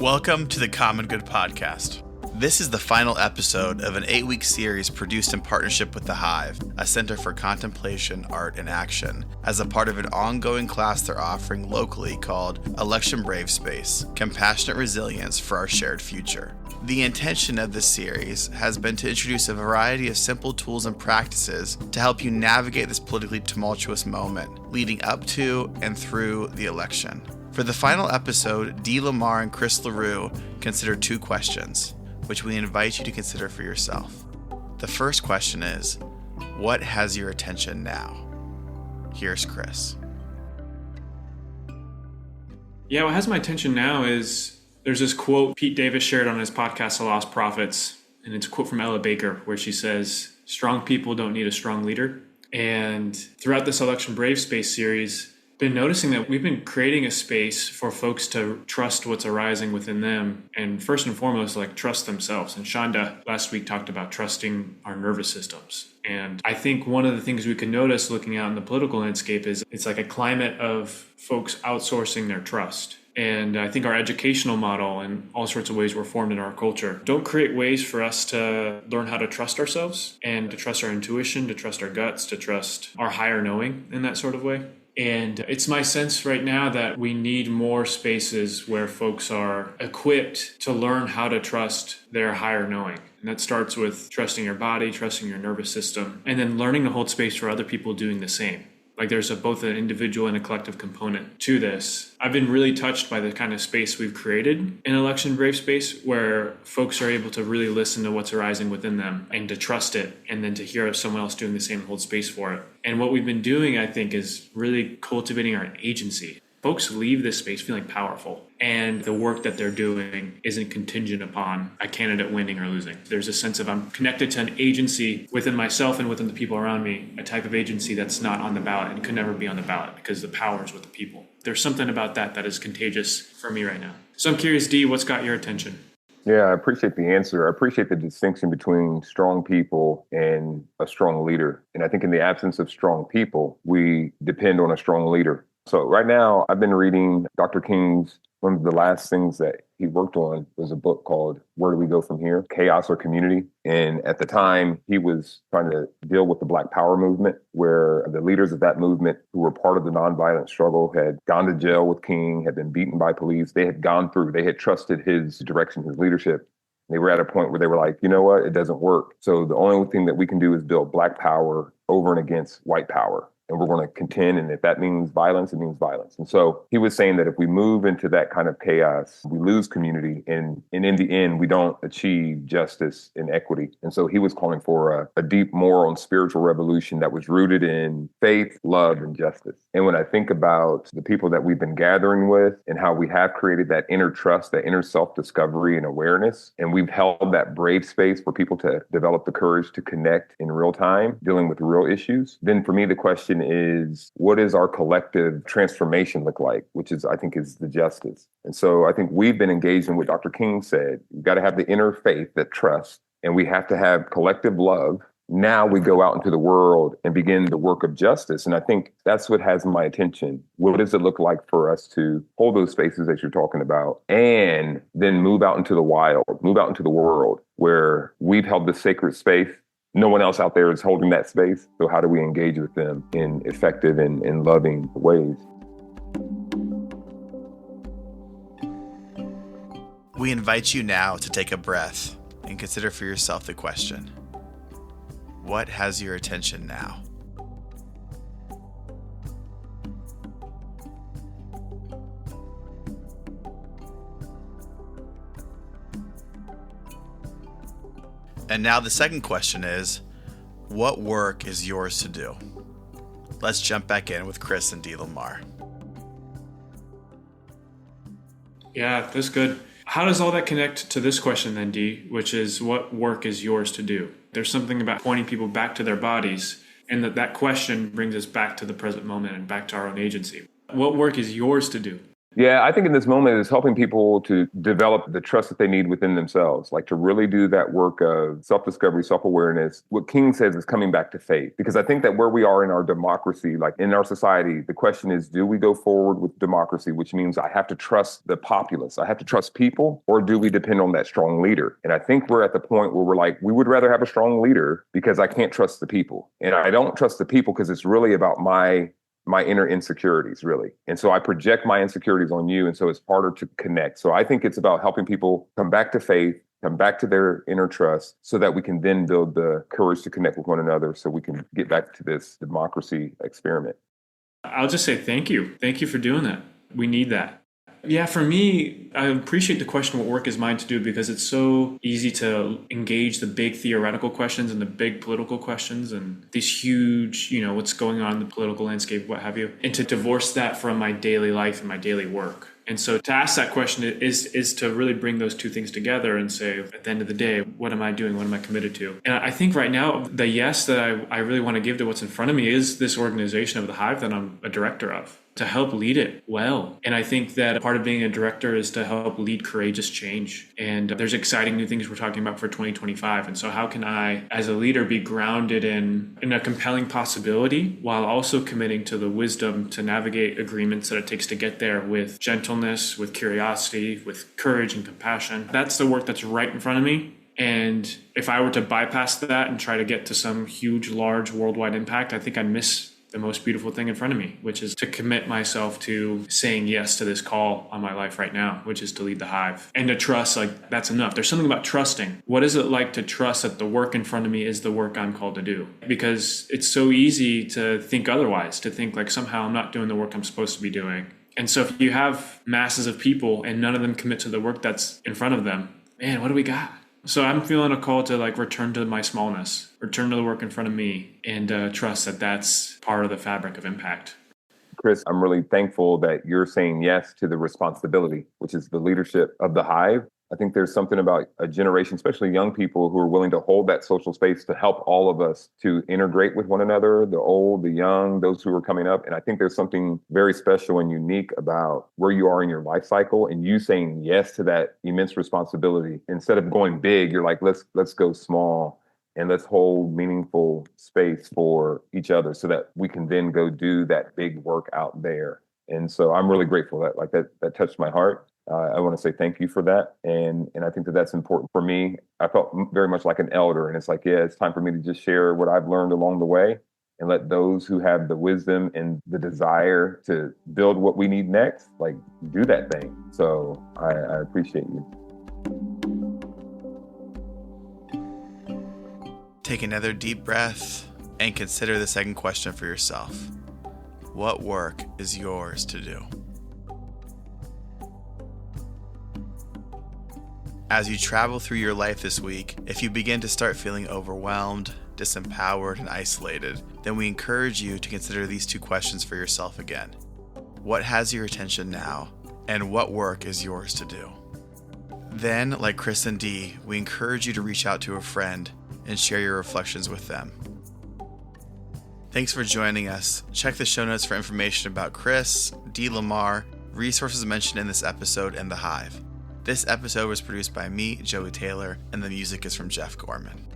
Welcome to the Common Good Podcast. This is the final episode of an 8-week series produced in partnership with the Hive, a center for contemplation, art, and action, as a part of an ongoing class they're offering locally called Election Brave Space, Compassionate Resilience for Our Shared Future. The intention of this series has been to introduce a variety of simple tools and practices to help you navigate this politically tumultuous moment leading up to and through the election. For the final episode, Lamar and Chris LaRue consider 2 questions, which we invite you to consider for yourself. The first question is, what has your attention now? Here's Chris. Yeah, what has my attention now is there's this quote Pete Davis shared on his podcast, The Lost Prophets, and it's a quote from Ella Baker where she says, "Strong people don't need a strong leader." And throughout this Election Brave Space series, been noticing that we've been creating a space for folks to trust what's arising within them, and first and foremost, trust themselves. And Shonda last week talked about trusting our nervous systems. And I think one of the things we can notice looking out in the political landscape is it's like a climate of folks outsourcing their trust. And I think our educational model and all sorts of ways we're formed in our culture don't create ways for us to learn how to trust ourselves and to trust our intuition, to trust our guts, to trust our higher knowing in that sort of way. And it's my sense right now that we need more spaces where folks are equipped to learn how to trust their higher knowing. And that starts with trusting your body, trusting your nervous system, and then learning to hold space for other people doing the same. There's both an individual and a collective component to this. I've been really touched by the kind of space we've created in Election Brave Space, where folks are able to really listen to what's arising within them and to trust it, and then to hear someone else doing the same and hold space for it. And what we've been doing, I think, is really cultivating our agency. Folks leave this space feeling powerful, and the work that they're doing isn't contingent upon a candidate winning or losing. There's a sense of I'm connected to an agency within myself and within the people around me, a type of agency that's not on the ballot and could never be on the ballot because the power is with the people. There's something about that is contagious for me right now. So I'm curious, Dee, what's got your attention? Yeah, I appreciate the answer. I appreciate the distinction between strong people and a strong leader. And I think in the absence of strong people, we depend on a strong leader. So right now, I've been reading Dr. King's, one of the last things that he worked on was a book called Where Do We Go From Here? Chaos or Community. And at the time, he was trying to deal with the Black Power movement, where the leaders of that movement who were part of the nonviolent struggle had gone to jail with King, had been beaten by police. They had gone through, they had trusted his direction, his leadership. They were at a point where they were like, you know what, it doesn't work. So the only thing that we can do is build Black power over and against white power. And we're going to contend. And if that means violence, it means violence. And so he was saying that if we move into that kind of chaos, we lose community. And in the end, we don't achieve justice and equity. And so he was calling for a deep moral and spiritual revolution that was rooted in faith, love, and justice. And when I think about the people that we've been gathering with and how we have created that inner trust, that inner self-discovery and awareness, and we've held that brave space for people to develop the courage to connect in real time, dealing with real issues, then for me, the question is, what does our collective transformation look like? Which is, I think, is the justice. And so I think we've been engaged in what Dr. King said. You've got to have the inner faith, that trust, and we have to have collective love. Now we go out into the world and begin the work of justice. And I think that's what has my attention. What does it look like for us to hold those spaces that you're talking about and then move out into the wild, move out into the world where we've held this sacred space? No one else out there is holding that space. So how do we engage with them in effective and loving ways? We invite you now to take a breath and consider for yourself the question, what has your attention now? And now the second question is, what work is yours to do? Let's jump back in with Chris and Lamar. Yeah, that's good. How does all that connect to this question then, Dee, which is what work is yours to do? There's something about pointing people back to their bodies, and that question brings us back to the present moment and back to our own agency. What work is yours to do? Yeah, I think in this moment it's helping people to develop the trust that they need within themselves, like to really do that work of self-discovery, self-awareness. What King says is coming back to faith, because I think that where we are in our democracy, like in our society, the question is, do we go forward with democracy, which means I have to trust the populace, I have to trust people, or do we depend on that strong leader? And I think we're at the point where we're like, we would rather have a strong leader because I can't trust the people. And I don't trust the people because it's really about my inner insecurities, really. And so I project my insecurities on you. And so it's harder to connect. So I think it's about helping people come back to faith, come back to their inner trust so that we can then build the courage to connect with one another so we can get back to this democracy experiment. I'll just say thank you. Thank you for doing that. We need that. Yeah, for me, I appreciate the question, what work is mine to do, because it's so easy to engage the big theoretical questions and the big political questions and these huge, what's going on in the political landscape, what have you, and to divorce that from my daily life and my daily work. And so to ask that question is to really bring those two things together and say, at the end of the day, what am I doing? What am I committed to? And I think right now, the yes that I really want to give to what's in front of me is this organization of the Hive that I'm a director of, to help lead it well. And I think that part of being a director is to help lead courageous change. And there's exciting new things we're talking about for 2025. And so how can I, as a leader, be grounded in a compelling possibility while also committing to the wisdom to navigate agreements that it takes to get there with gentleness, with curiosity, with courage and compassion? That's the work that's right in front of me. And if I were to bypass that and try to get to some huge, large worldwide impact, I think I'd miss the most beautiful thing in front of me, which is to commit myself to saying yes to this call on my life right now, which is to lead the Hive, and to trust, like, that's enough. There's something about trusting. What is it like to trust that the work in front of me is the work I'm called to do? Because it's so easy to think otherwise, to think like somehow I'm not doing the work I'm supposed to be doing. And so if you have masses of people and none of them commit to the work that's in front of them, man, what do we got? So I'm feeling a call to return to my smallness, return to the work in front of me, and trust that that's part of the fabric of impact. Chris, I'm really thankful that you're saying yes to the responsibility, which is the leadership of the Hive. I think there's something about a generation, especially young people, who are willing to hold that social space to help all of us to integrate with one another, the old, the young, those who are coming up. And I think there's something very special and unique about where you are in your life cycle and you saying yes to that immense responsibility. Instead of going big, you're like, let's go small and let's hold meaningful space for each other so that we can then go do that big work out there. And so I'm really grateful that touched my heart. I want to say thank you for that. And I think that that's important for me. I felt very much like an elder. And it's like, yeah, it's time for me to just share what I've learned along the way and let those who have the wisdom and the desire to build what we need next, do that thing. So I appreciate you. Take another deep breath and consider the second question for yourself. What work is yours to do? As you travel through your life this week, if you begin to start feeling overwhelmed, disempowered, and isolated, then we encourage you to consider these two questions for yourself again. What has your attention now, and what work is yours to do? Then, like Chris and Dee, we encourage you to reach out to a friend and share your reflections with them. Thanks for joining us. Check the show notes for information about Chris, Dee, Lamar, resources mentioned in this episode, and the Hive. This episode was produced by me, Joey Taylor, and the music is from Jeff Gorman.